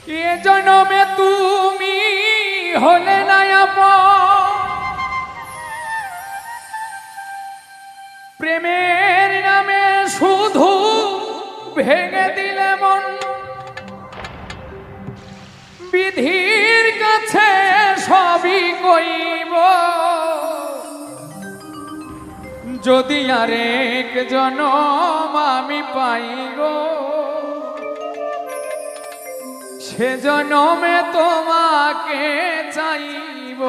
এ জনমে তুমি হলে না আপন, প্রেমের নামে শুধু ভেঙে দিলে মন। বিধির কাছে সবই কইব, যদি আরেক জনম আমি পাই গো, সে জনমে তোমাকে চাইব।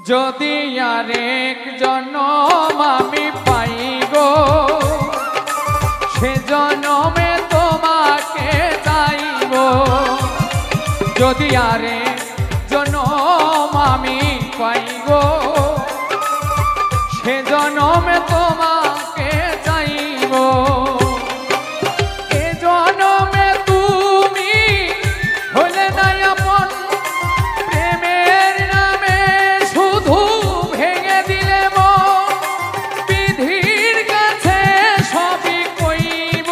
যদি আরেক জনম আমি পাই গো, সে জনমে তোমাকে চাইব। যদি আরেক জনম আমি পাই গো, সে জনমে তোমাকে চাইব। এ জনমে তুমি হলে না আপন, প্রেমের নামে শুধু ভেঙে দিলে মন। বিধির কাছে সবই কইব,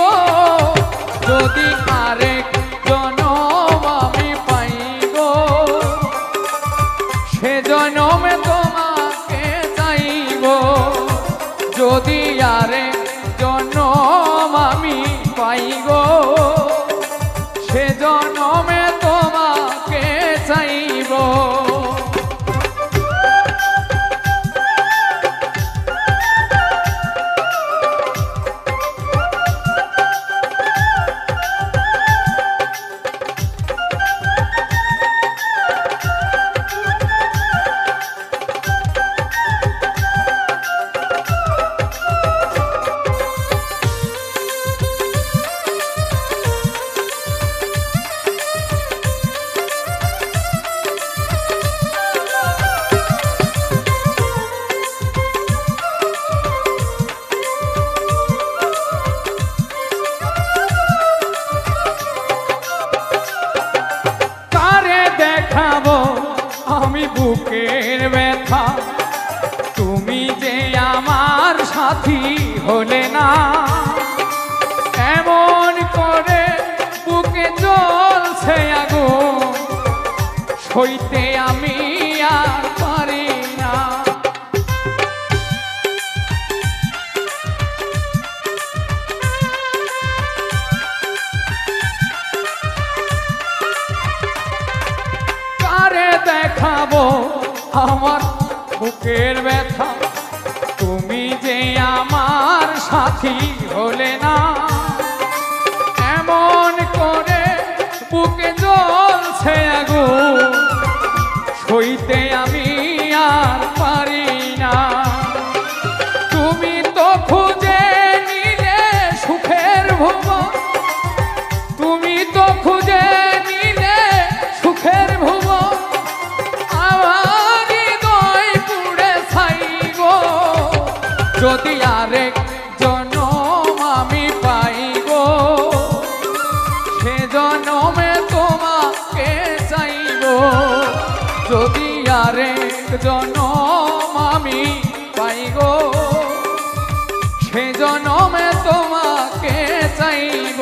যদি আরেক জনম আমি পাই গো, সে জনমে তোমাকে চাইব। যদি আরেক জনম আমি পাই গো, সে জনমে তোমাকে চাইব। আমি বুকের ব্যথা, তুমি যে আমার সাথী হলে না। এমন করে বুকে জ্বলছে আগুন, সইতে আমি আর পারি না। দেখাবো আমার বুকের ব্যথা, তুমি যে আমার সাথী হলে না। এমন করে বুকে জ্বলছে আগুন, সইতে আমি আর পারি না। তুমি তো খুঁজে নিলে সুখের ভুবন, তুমি তো খুঁজে নিলে সুখের ভুবন। যদি আরেক জনম আমি পাই গো, সে জনমে তোমাকে চাইব। যদি আরেক জনম আমি পাই গো, সে জনমে তোমাকে চাইব।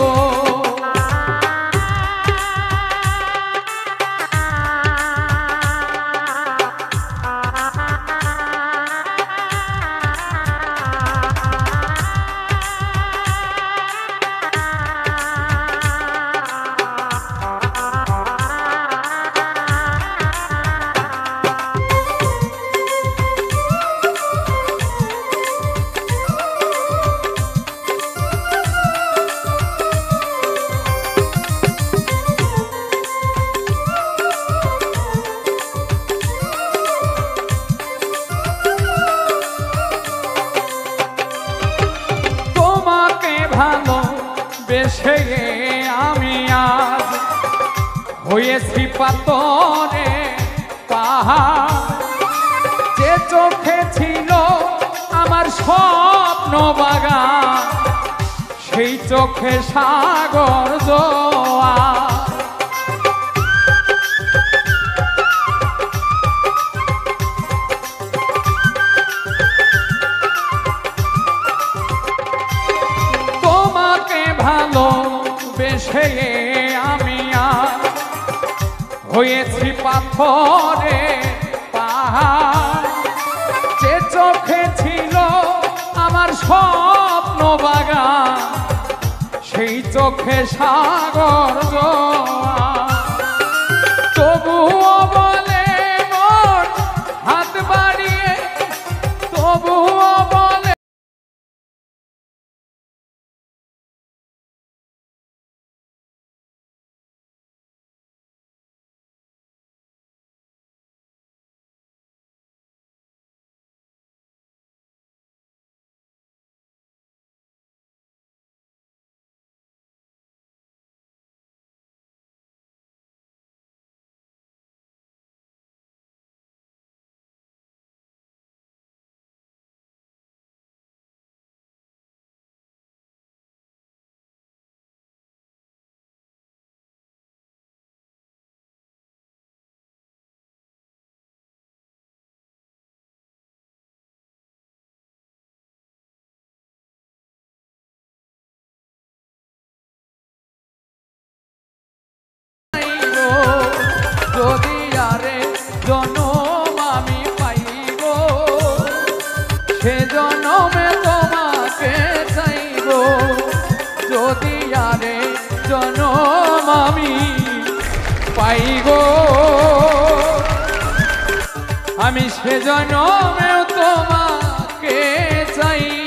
ভালোবেসে আমি আজ হয়েছি পাথরে পাহাড়। যে চোখে ছিল আমার স্বপ্ন বাগান, সেই চোখে সাগর জোয়ার। বেশে আমি আর হয়েছি পাথরে পাহাড়। যে চোখে ছিল আমার স্বপ্ন বাগান, সেই চোখে সাগর জোয়ার। তবুও বলে মন হাত বাড়িয়ে, তবুও বলে যদি আরে জনম আমি পাইব, সে জনমে তোমাকে চাইব। যদি আরে জনম আমি পাইব, আমি সে জনমেও তোমাকে চাইব।